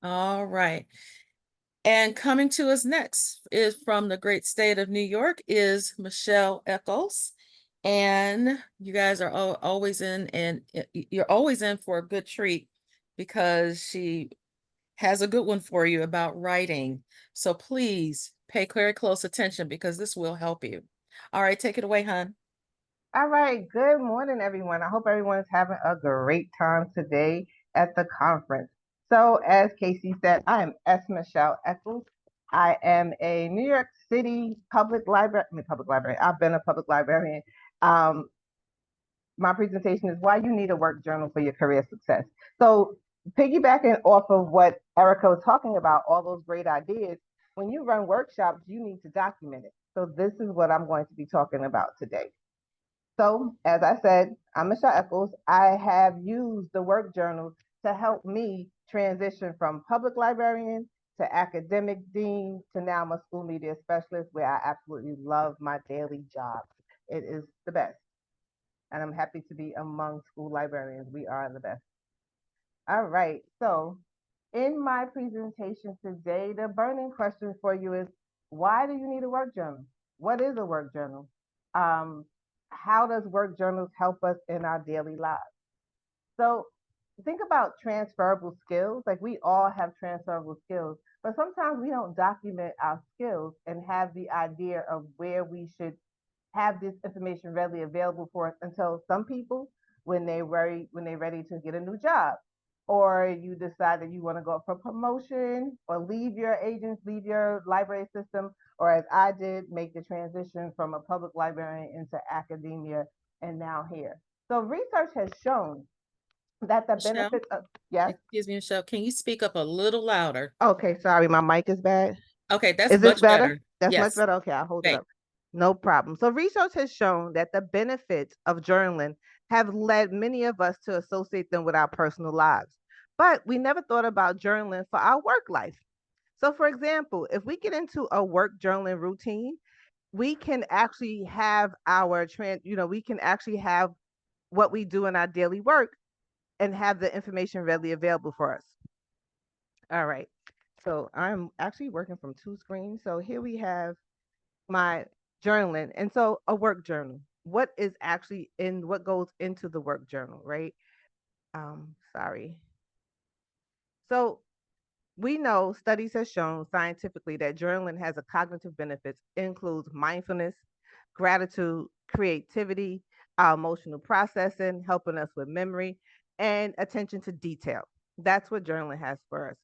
All right. And coming to us next is from the great state of New York is Michele Echols. And you guys are always in, and you're always in for a good treat because she has a good one for you about writing. So please pay very close attention because this will help you. All right, take it away, hon. All right, good morning, everyone. I hope everyone is having a great time today at the conference. So, as Casey said, I am S. Michele Echols. I am a New York City public library. I've been a public librarian. Um, my presentation is why you need a work journal for your career success. So, piggybacking off of what Erica was talking about, all those great ideas, when you run workshops, you need to document it. So, this is what I'm going to be talking about today. So, as I said, I'm Michele Echols. I have used the work journal to help me transition from public librarian to academic dean to now I'm a school media specialist, where I absolutely love my daily job. It is the best. And I'm happy to be among school librarians. We are the best. All right. So, in my presentation today, the burning question for you is, why do you need a work journal? What is a work journal? Um, how does work journals help us in our daily lives? So think about transferable skills. Like, we all have transferable skills, but sometimes we don't document our skills and have the idea of where we should have this information readily available for us until some people, when they're ready to get a new job, or you decide that you want to go for promotion or leave your agents, leave your library system, or as I did, make the transition from a public librarian into academia and now here. So research has shown that the Michele, benefits of, yes. excuse me, Michele, can you speak up a little louder? Okay, sorry, my mic is bad. Okay, that's Is this much better? better. That's much Yes, better. Okay, I'll hold it thanks. up. No problem. So research has shown that the benefits of journaling have led many of us to associate them with our personal lives. But we never thought about journaling for our work life. So for example, if we get into a work journaling routine, we can actually have we can actually have what we do in our daily work and have the information readily available for us. All right. So I'm actually working from two screens. So here we have my journaling. And so a work journal. What is actually in what goes into the work journal, right? Sorry. So we know studies have shown scientifically that journaling has a cognitive benefits, includes mindfulness, gratitude, creativity, our emotional processing, helping us with memory, and attention to detail. That's what journaling has for us.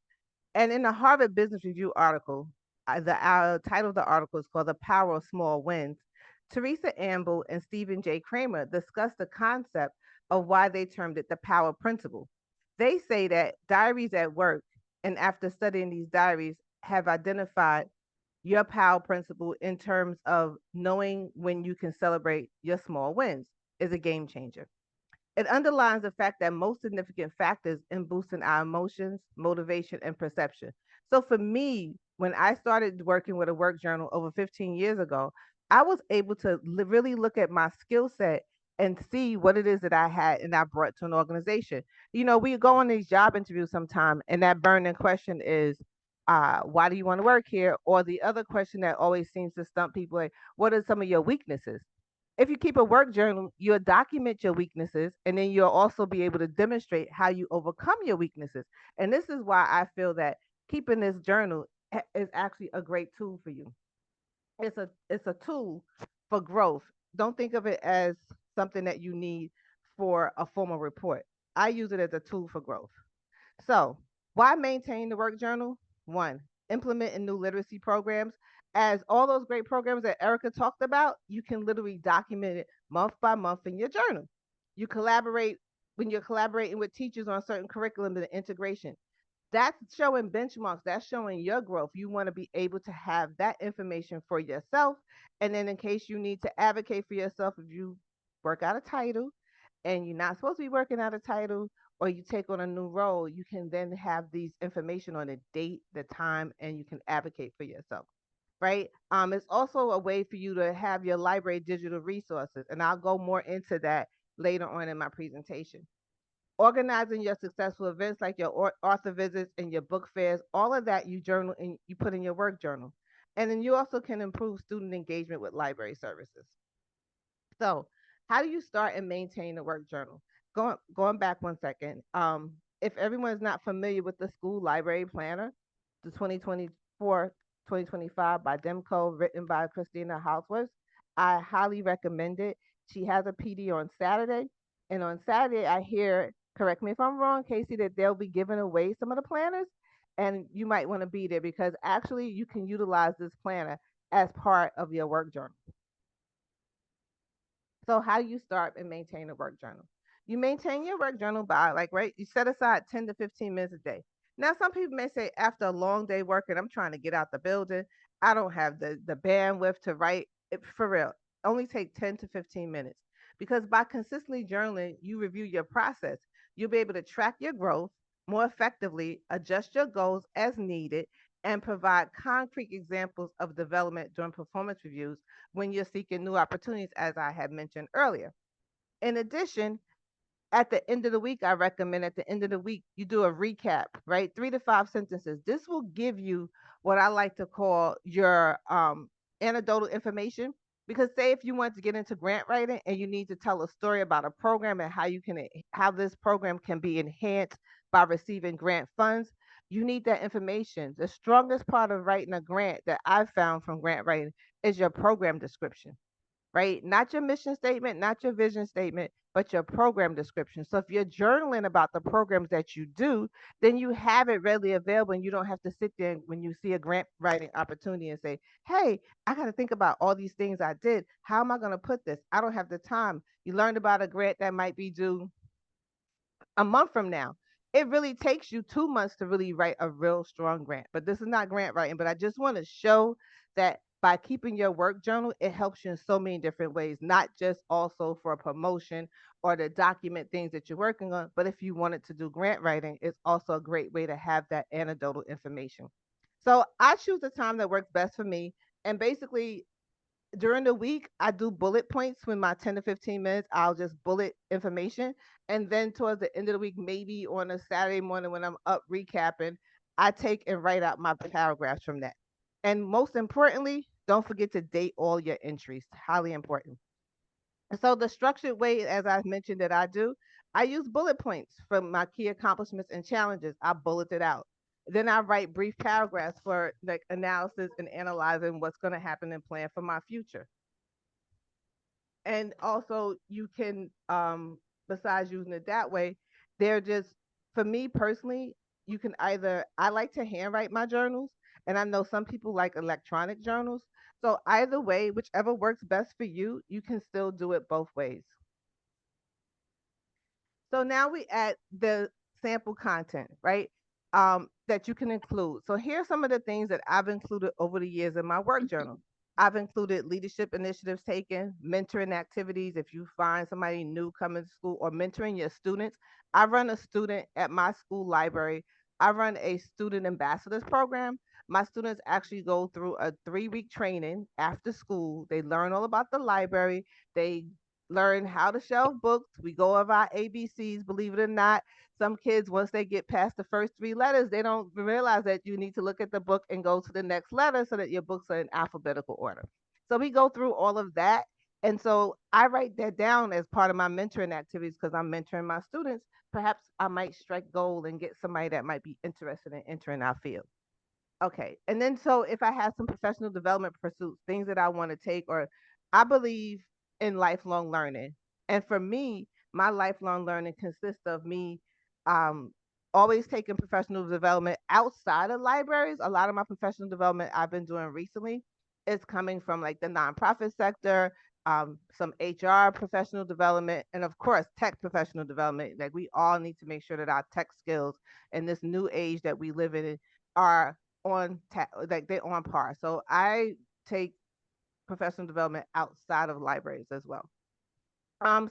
And in the Harvard Business Review article, the title of the article is called "The Power of Small Wins." Teresa Amble and Stephen J. Kramer discussed the concept of why they termed it the power principle. They say that diaries at work, and after studying these diaries, have identified your power principle in terms of knowing when you can celebrate your small wins is a game changer. It underlines the fact that most significant factors in boosting our emotions, motivation, and perception. So for me, when I started working with a work journal over 15 years ago, I was able to really look at my skill set and see what it is that I had and I brought to an organization. We go on these job interviews sometime, and that burning question is, why do you want to work here? Or the other question that always seems to stump people, like, what are some of your weaknesses? If you keep a work journal, you'll document your weaknesses, and then you'll also be able to demonstrate how you overcome your weaknesses. And this is why I feel that keeping this journal is actually a great tool for you. It's a tool for growth. Don't think of it as something that you need for a formal report. I use it as a tool for growth. So, why maintain the work journal? One, implementing new literacy programs. As all those great programs that Erica talked about, you can literally document it month by month in your journal. You collaborate when you're collaborating with teachers on certain curriculum and integration. That's showing benchmarks, that's showing your growth. You want to be able to have that information for yourself. And then, in case you need to advocate for yourself, if you work out a title and you're not supposed to be working out a title, or you take on a new role, you can then have these information on the date, the time, and you can advocate for yourself, right? It's also a way for you to have your library digital resources, and I'll go more into that later on in my presentation. Organizing your successful events like your author visits and your book fairs, all of that you journal and you put in your work journal. And then you also can improve student engagement with library services. So, how do you start and maintain a work journal? Going back 1 second. If everyone is not familiar with the school library planner, the 2024-2025 by Demco, written by Christina Houseworth, I highly recommend it. She has a PD on Saturday, and on Saturday I hear, correct me if I'm wrong, Casey, that they'll be giving away some of the planners, and you might want to be there because actually you can utilize this planner as part of your work journal. So how do you start and maintain a work journal? You maintain your work journal by like right, you set aside 10 to 15 minutes a day. Now some people may say after a long day working, I'm trying to get out the building. I don't have the bandwidth to write it for real. Only take 10 to 15 minutes. Because by consistently journaling, you review your process. You'll be able to track your growth more effectively, adjust your goals as needed, and provide concrete examples of development during performance reviews when you're seeking new opportunities, as I had mentioned earlier. In addition, at the end of the week, I recommend at the end of the week, you do a recap, right? 3 to 5 sentences. This will give you what I like to call your anecdotal information. Because say if you want to get into grant writing and you need to tell a story about a program and how this program can be enhanced by receiving grant funds, you need that information. The strongest part of writing a grant that I've found from grant writing is your program description, right? Not your mission statement, not your vision statement, but your program description. So if you're journaling about the programs that you do, then you have it readily available and you don't have to sit there when you see a grant writing opportunity and say, hey, I got to think about all these things I did. How am I going to put this? I don't have the time. You learned about a grant that might be due a month from now. It really takes you 2 months to really write a real strong grant. But this is not grant writing, but I just want to show that by keeping your work journal, it helps you in so many different ways, not just also for a promotion or to document things that you're working on, but if you wanted to do grant writing, it's also a great way to have that anecdotal information. So I choose the time that works best for me. And basically, during the week, I do bullet points with my 10 to 15 minutes. I'll just bullet information. And then towards the end of the week, maybe on a Saturday morning when I'm up recapping, I take and write out my paragraphs from that. And most importantly, don't forget to date all your entries. Highly important. So the structured way, as I mentioned that I do, I use bullet points from my key accomplishments and challenges. I bullet it out. Then I write brief paragraphs for like analysis and analyzing what's going to happen and plan for my future. And also you can besides using it that way, they're just, for me personally, you can either, I like to handwrite my journals, and I know some people like electronic journals. So either way, whichever works best for you, you can still do it both ways. So now we add the sample content, right? That you can include. So here's some of the things that I've included over the years in my work journal. I've included leadership initiatives taken, mentoring activities. If you find somebody new coming to school or mentoring your students, I run a student at my school library. I run a student ambassadors program. My students actually go through a 3 week training after school. They learn all about the library. They learn how to shelf books. We go over our ABCs, believe it or not. Some kids, once they get past the first 3 letters, they don't realize that you need to look at the book and go to the next letter so that your books are in alphabetical order. So we go through all of that. And so I write that down as part of my mentoring activities because I'm mentoring my students. Perhaps I might strike gold and get somebody that might be interested in entering our field. Okay. And then so if I have some professional development pursuits, things that I want to take, or I believe in lifelong learning. And for me, my lifelong learning consists of me um always taking professional development outside of libraries. A lot of my professional development I've been doing recently is coming from like the nonprofit sector, some HR professional development, and of course tech professional development. Like we all need to make sure that our tech skills in this new age that we live in are like they're on par. So I take professional development outside of libraries as well.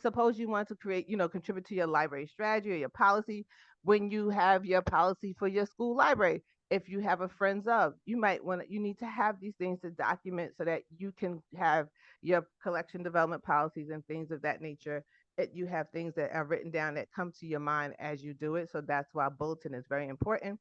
Suppose you want to create, contribute to your library strategy or your policy. When you have your policy for your school library, if you have a friends of, you need to have these things to document so that you can have your collection development policies and things of that nature you have things that are written down that come to your mind as you do it. So that's why bulletin is very important.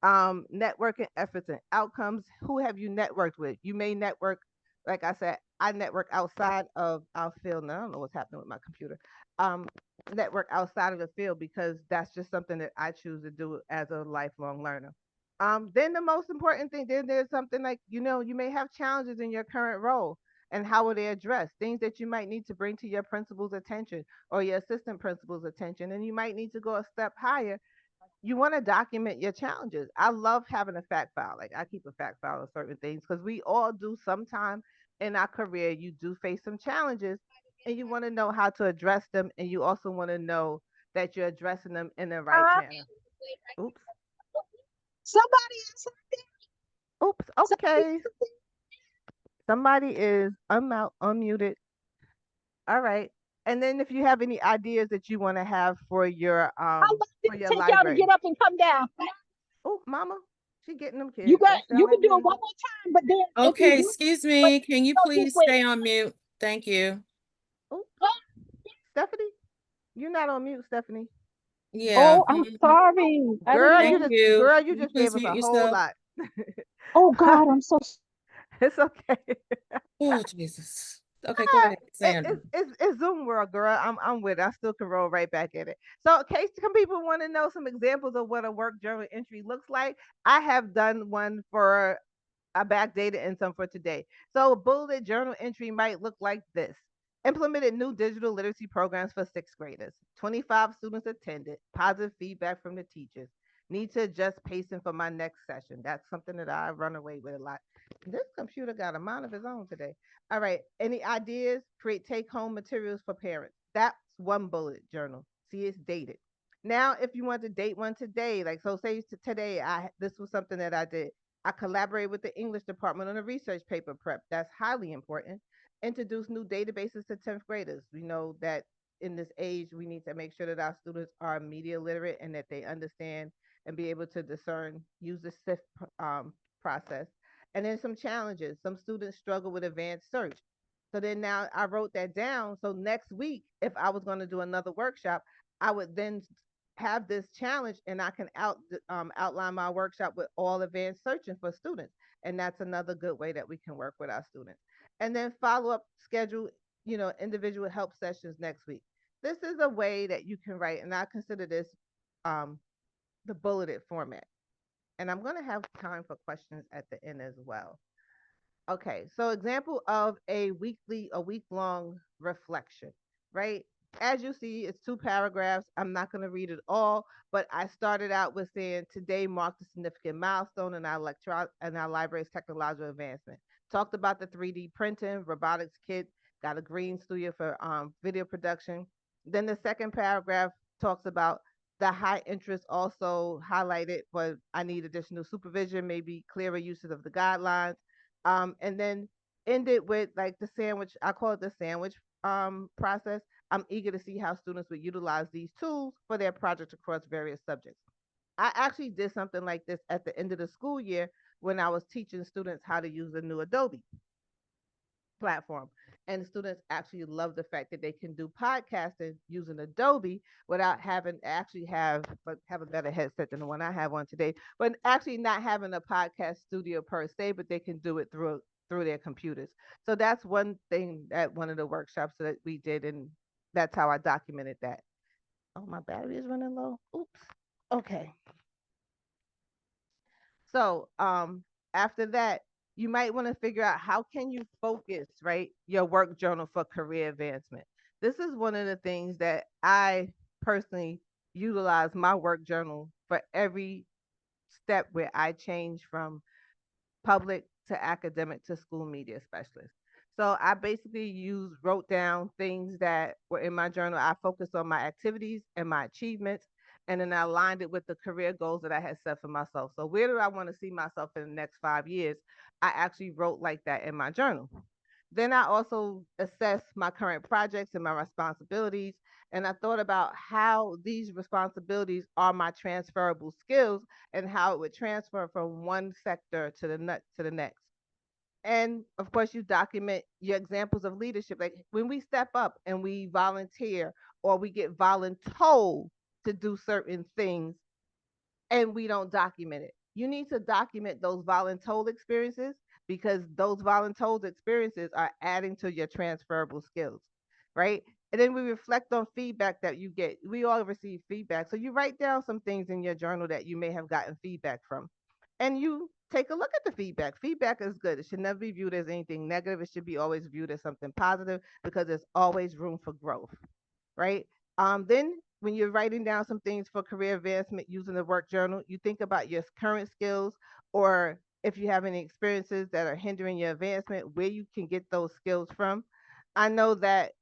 Networking efforts and outcomes. Who have you networked with? You may network, like I said, I network outside of our field. Now I don't know what's happening with my computer. Um, Network outside of the field because that's just something that I choose to do as a lifelong learner. Then the most important thing, then there's something like, you may have challenges in your current role, and how will they address things that you might need to bring to your principal's attention or your assistant principal's attention, and you might need to go a step higher. You want to document your challenges. I love having a fact file. Like I keep a fact file of certain things because we all do sometime in our career. You do face some challenges and you want to know how to address them. And you also want to know that you're addressing them in the right Uh, manner. Oops. somebody else. Oops. Somebody Okay. Somebody is unmuted. All right. And then if you have any ideas that you want to have How long did for it your take y'all to library. get up and come down? Oh, mama, she getting them You kids. got That sound you like can do it me. one more time, but then if you Okay, do excuse but me. Can you go this please way. stay on mute? Thank you. Oh, Stephanie, you're not on mute, Stephanie. Yeah. Oh, I'm sorry. I didn't Girl, know. Thank you. you Can you just please gave us mute a whole yourself? lot. Oh God, I'm so It's okay. Oh, Jesus. Okay, go ahead, Sandra. It's Zoom world, girl. I'm with it. I still can roll right back at it. So, in case some people want to know some examples of what a work journal entry looks like, I have done one for I backdated and some for today. So a bulleted journal entry might look like this. Implemented new digital literacy programs for sixth graders. 25 students attended. Positive feedback from the teachers. Need to adjust pacing for my next session. That's something that I run away with a lot. This computer got a mind of its own today. All right. Any ideas? Create take home materials for parents. That's one bullet journal. See, it's dated. Now, if you want to date one today, like so, say today, this was something that I did. I collaborate with the English department on a research paper prep. That's highly important. Introduce new databases to 10th graders. We know that in this age, we need to make sure that our students are media literate and that they understand and be able to discern, use the SIFT process. And then some challenges. Some students struggle with advanced search. So then now I wrote that down. So next week, if I was going to do another workshop, I would then have this challenge and I can outline my workshop with all advanced searching for students. And that's another good way that we can work with our students. And then follow up schedule, individual help sessions next week. This is a way that you can write, and I consider this um, the bulleted format. And I'm going to have time for questions at the end as well. Okay, so example of a week long reflection, right? As you see, it's two paragraphs. I'm not going to read it all, but I started out with saying today marked a significant milestone in our library's technological advancement. Talked about the 3D printing, robotics kit, got a green studio for video production. Then the second paragraph talks about the high interest also highlighted, but I need additional supervision, maybe clearer uses of the guidelines, and then ended with like the sandwich. I call it the sandwich process. I'm eager to see how students would utilize these tools for their projects across various subjects. I actually did something like this at the end of the school year when I was teaching students how to use the new Adobe platform. And students actually love the fact that they can do podcasting using Adobe without having actually have a better headset than the one I have on today, but actually not having a podcast studio per se, but they can do it through their computers. So that's one thing at one of the workshops that we did, and that's how I documented that. Oh, my battery is running low. Oops. Okay. So after that, you might want to figure out how can you focus, right, your work journal for career advancement. This is one of the things that I personally utilize my work journal for every step where I change from public to academic to school media specialist. So I basically wrote down things that were in my journal. I focused on my activities and my achievements, and then I aligned it with the career goals that I had set for myself. So where do I want to see myself in the next 5 years? I actually wrote like that in my journal. Then I also assessed my current projects and my responsibilities. And I thought about how these responsibilities are my transferable skills and how it would transfer from one sector to the next. And of course, you document your examples of leadership. Like when we step up and we volunteer or we get voluntold to do certain things and we don't document it. You need to document those voluntold experiences because those voluntold experiences are adding to your transferable skills, right? And then we reflect on feedback that you get. We all receive feedback. So you write down some things in your journal that you may have gotten feedback from. And you take a look at the feedback. Feedback is good. It should never be viewed as anything negative. It should be always viewed as something positive because there's always room for growth, right? Then when you're writing down some things for career advancement using the work journal, you think about your current skills or if you have any experiences that are hindering your advancement, where you can get those skills from. I know that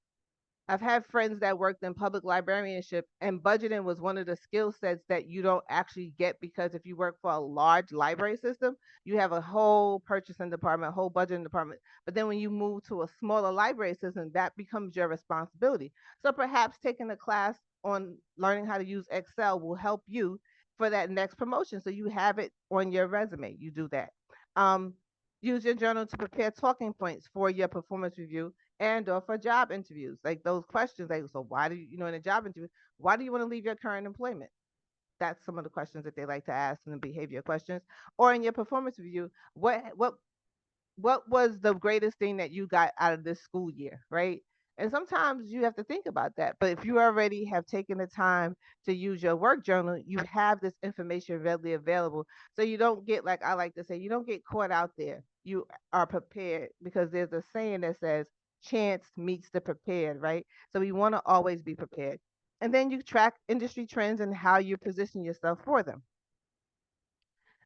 I've had friends that worked in public librarianship, and budgeting was one of the skill sets that you don't actually get because if you work for a large library system, you have a whole purchasing department, a whole budgeting department. But then when you move to a smaller library system, that becomes your responsibility. So perhaps taking a class on learning how to use Excel will help you for that next promotion. So you have it on your resume. You do that. Um, use your journal to prepare talking points for your performance review and or for job interviews, like those questions, like, so why do you know, in a job interview, why do you want to leave your current employment? That's some of the questions that they like to ask in the behavior questions. Or in your performance review, what was the greatest thing that you got out of this school year, right? And sometimes you have to think about that. But if you already have taken the time to use your work journal, you have this information readily available. So you don't get, like I like to say, you don't get caught out there. You are prepared because there's a saying that says chance meets the prepared, right? So we want to always be prepared. And then you track industry trends and how you position yourself for them.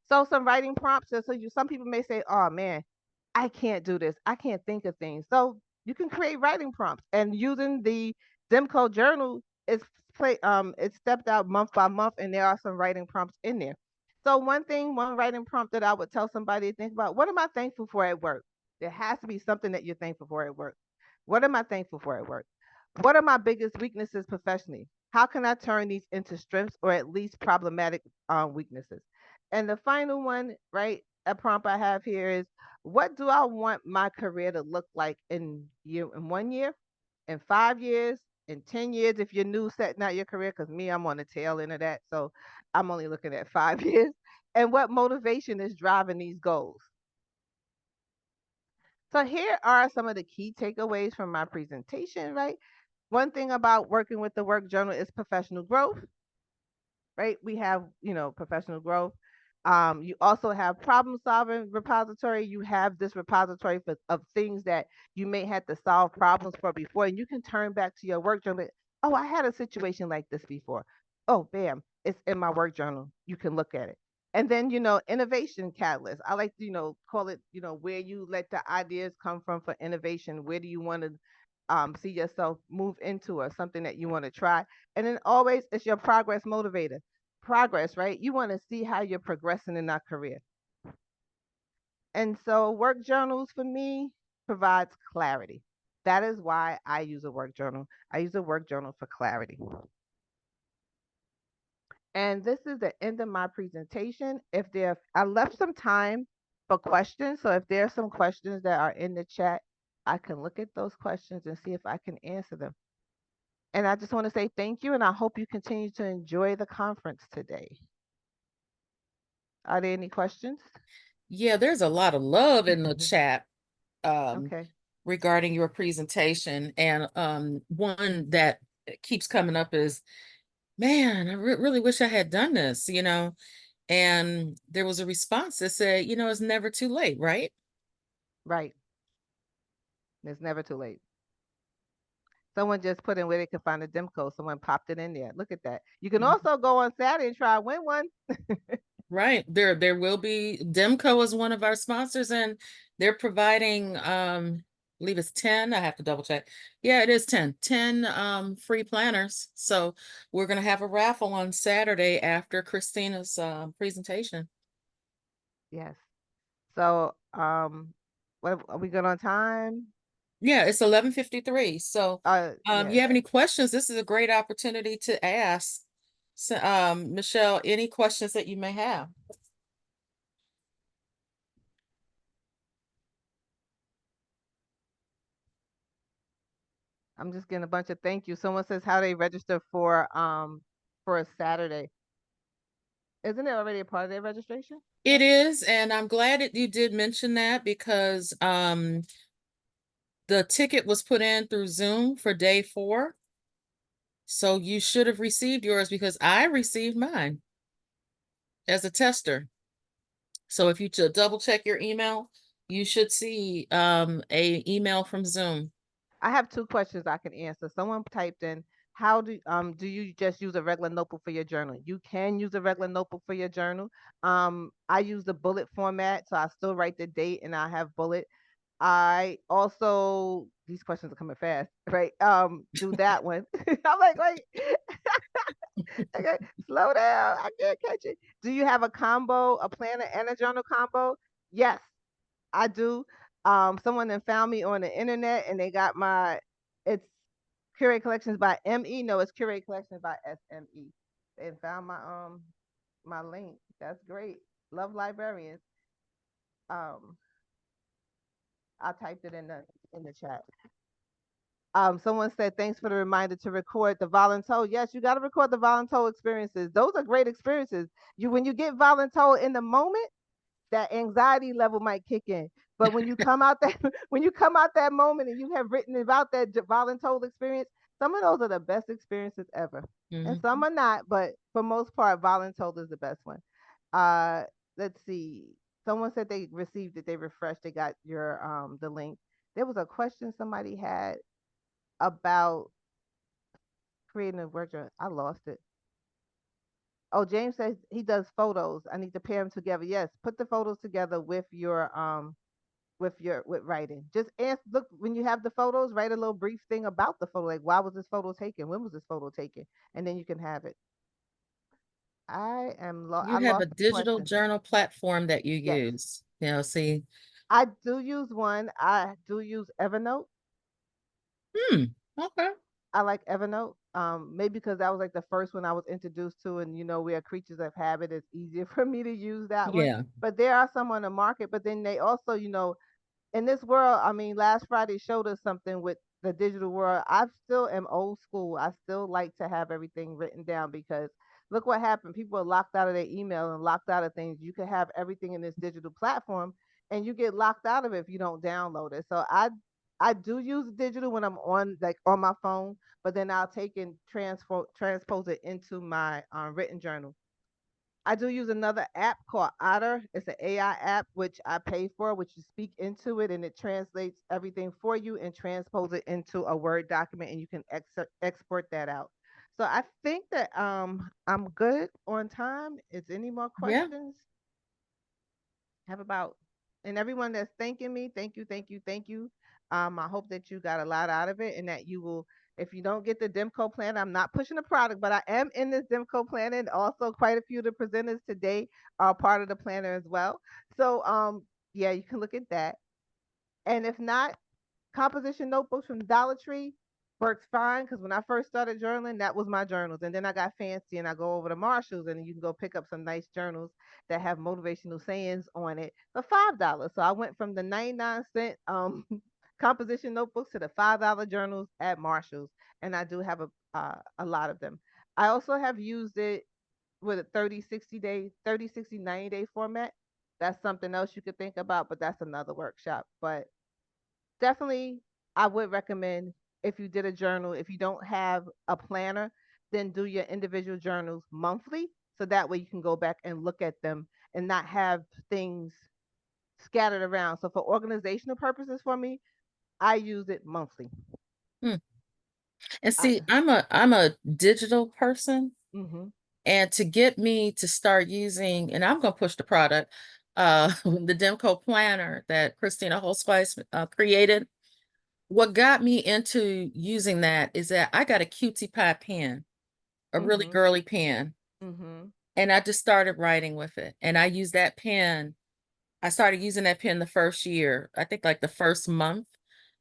So some writing prompts. So some people may say, "Oh man, I can't do this. I can't think of things." So you can create writing prompts, and using the Demco journal, it's stepped out month by month, and there are some writing prompts in there. So one writing prompt that I would tell somebody to think about: what am I thankful for at work? There has to be something that you're thankful for at work. What am I thankful for at work? What are my biggest weaknesses professionally? How can I turn these into strengths or at least problematic weaknesses? And the final one, right? A prompt I have here is, what do I want my career to look like in 1 year, in 5 years, in 10 years if you're new setting out your career? Because me, I'm on the tail end of that. So I'm only looking at 5 years. And what motivation is driving these goals? So here are some of the key takeaways from my presentation, right? One thing about working with the work journal is professional growth, right? We have, professional growth. You also have problem solving repository. You have this repository of things that you may have to solve problems for before, and you can turn back to your work journal. Oh, I had a situation like this before. Oh, bam, it's in my work journal. You can look at it. And then, innovation catalyst. I like to, call it, where you let the ideas come from for innovation. Where do you want to see yourself move into, or something that you want to try? And then always it's your progress motivator. Progress, right? You want to see how you're progressing in that career. And so work journals for me provides clarity. That is why I use a work journal. I use a work journal for clarity. And this is the end of my presentation. I left some time for questions. So if there are some questions that are in the chat, I can look at those questions and see if I can answer them. And I just want to say thank you, and I hope you continue to enjoy the conference today. Are there any questions? Yeah, there's a lot of love in the chat Okay. regarding your presentation. And one that keeps coming up is, man, I really wish I had done this, And there was a response that said, it's never too late, right? Right. It's never too late. Someone just put in where they can find a Demco. Someone popped it in there. Look at that. You can also go on Saturday and try win one. Right. There will be, Demco is one of our sponsors, and they're providing I believe it's 10. I have to double check. Yeah, it is 10 free planners. So we're gonna have a raffle on Saturday after Christina's presentation. Yes. So what are we good on time? Yeah, it's 11:53. So Yes. you have any questions? This is a great opportunity to ask. So, Michele, any questions that you may have? I'm just getting a bunch of thank you. Someone says how they register for a Saturday. Isn't it already a part of their registration? It is, and I'm glad that you did mention that because the ticket was put in through Zoom for day 4. So you should have received yours because I received mine as a tester. So if you should double check your email, you should see a email from Zoom. I have 2 questions I can answer. Someone typed in, how do you just use a regular notebook for your journal? You can use a regular notebook for your journal. I use the bullet format, so I still write the date and I have bullet. I also, these questions are coming fast, right? Do that one. I'm like, wait, okay, slow down. I can't catch it. Do you have a combo, a planner and a journal combo? Yes, I do. Someone then found me on the internet and they got it's Curate Collections by ME. No, it's Curate Collections by SME. They found my link. That's great. Love librarians. Um, I typed it in the chat. Someone said, thanks for the reminder to record the voluntold. Yes, you got to record the voluntold experiences. Those are great experiences. When you get voluntold in the moment, that anxiety level might kick in. But when you come out that when you come out that moment and you have written about that voluntold experience, some of those are the best experiences ever. And Mhm. some are not, but for most part, voluntold is the best one. Uh, let's see. Someone said they received it, they refreshed, they got your the link. There was a question somebody had about creating a work journal. I lost it. Oh, James says he does photos. I need to pair them together. Yes, put the photos together with writing. Just look when you have the photos, write a little brief thing about the photo, like why was this photo taken? When was this photo taken? And then you can have it. I You have a lost the digital question. journal platform that you Yes. use. See. I do use one. I do use Evernote. Okay. I like Evernote. Maybe because that was like the first one I was introduced to, and we are creatures of habit. It's easier for me to use that one. Yeah. But there are some on the market. But then they also, in this world, I mean, last Friday showed us something with the digital world. I still am old school. I still like to have everything written down because look what happened. People are locked out of their email and locked out of things. You can have everything in this digital platform and you get locked out of it if you don't download it. So I do use digital when I'm on my phone, but then I'll take and transpose it into my written journal. I do use another app called Otter. It's an AI app which I pay for, which you speak into it and it translates everything for you and transpose it into a Word document and you can export that out. So I think that I'm good on time. Is any more Yeah. questions? Have about and everyone that's thanking me, thank you, thank you, thank you. I hope that you got a lot out of it and that you will, if you don't get the Demco plan, I'm not pushing a product, but I am in this Demco plan and also quite a few of the presenters today are part of the planner as well. So yeah, you can look at that. And if not, composition notebooks from Dollar Tree works fine because when I first started journaling, that was my journals. And then I got fancy and I go over to Marshall's and you can go pick up some nice journals that have motivational sayings on it for $5. So I went from the 99-cent composition notebooks to the $5 journals at Marshall's. And I do have a lot of them. I also have used it with a 30, 60, 90-day format. That's something else you could think about, but that's another workshop. But definitely I would recommend if you did a journal, if you don't have a planner, then do your individual journals monthly. So that way you can go back and look at them and not have things scattered around. So for organizational purposes for me, I use it monthly. Hmm. And I, see, I'm a digital person, mm-hmm, and to get me to start using, and I'm gonna push the product, the Demco planner that Christina Holzweiss created. What got me into using that is that I got a cutie pie pen, a really mm-hmm, girly pen, mm-hmm, and I just started writing with it. And I use that pen. I started using that pen the first year, I think like the first month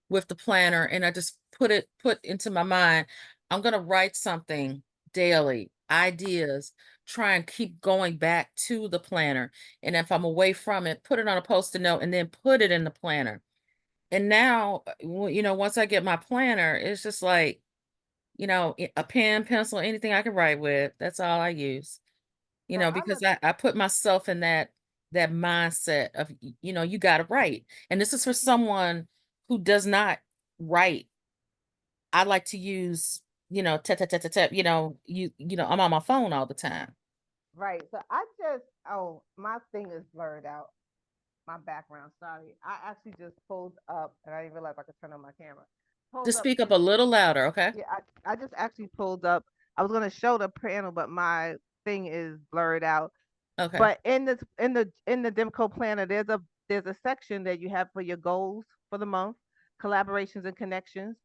with the planner, and I just put into my mind, I'm gonna write something daily, ideas, try and keep going back to the planner. And if I'm away from it, put it on a post-it note and then put it in the planner. And now, once I get my planner, it's just like, a pen, pencil, anything I can write with. That's all I use. So I'm Because I put myself in that mindset of, you got to write. And this is for someone who does not write. I like to use, tap, tap, tap, tap, tap, I'm on my phone all the time. right. So my thing is blurred out. My background, sorry. I actually just pulled up, and I didn't realize I could turn on my camera. Pulled Just up speak up this. a little louder, okay? Yeah, I just actually pulled up. I was gonna show the panel, but my thing is blurred out. Okay. But in the Demco planner, there's a section that you have for your goals for the month, collaborations and connections,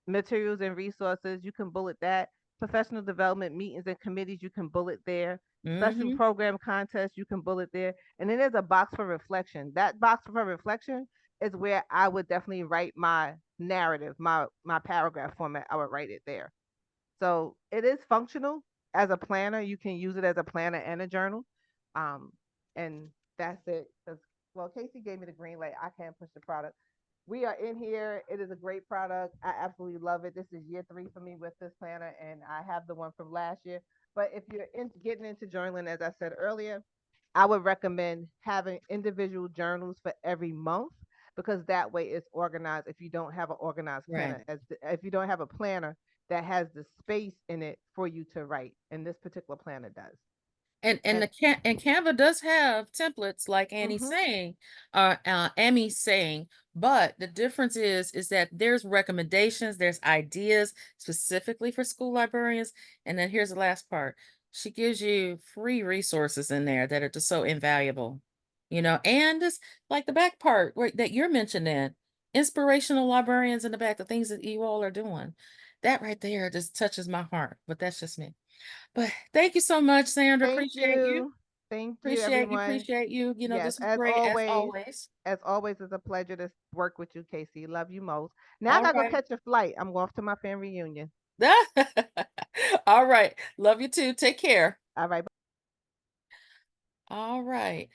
materials and resources. You can bullet that. Professional development meetings and committees, you can bullet there. Special Mm-hmm. program contests, you can bullet there. And then there's a box for reflection. That box for reflection is where I would definitely write my narrative, my paragraph format. I would write it there. So it is functional as a planner. You can use it as a planner and a journal. Um, and that's it. Well, Casey gave me the green light. I can't push the product. We are in here. It is a great product. I absolutely love it. This is year 3 for me with this planner, and I have the one from last year. But if you're getting into journaling, as I said earlier, I would recommend having individual journals for every month because that way it's organized. If you don't have an organized Right. planner, if you don't have a planner that has the space in it for you to write, and this particular planner does. And And and Canva does have templates like mm-hmm, Amy's saying, but the difference is that there's recommendations, there's ideas specifically for school librarians, and then here's the last part. She gives you free resources in there that are just so invaluable, and just like the back part that you're mentioning, inspirational librarians in the back, the things that you all are doing. That right there just touches my heart, but that's just me. But thank you so much, Sandra. thank Appreciate you. you. Thank you, Appreciate you. everyone. Appreciate you. Yes, This was great as always. as always, it's a pleasure to work with you, Casey. Love you most. Now I All gotta go right. catch a flight. I'm going off to my family reunion. All right. Love you too. Take care. All right. All right.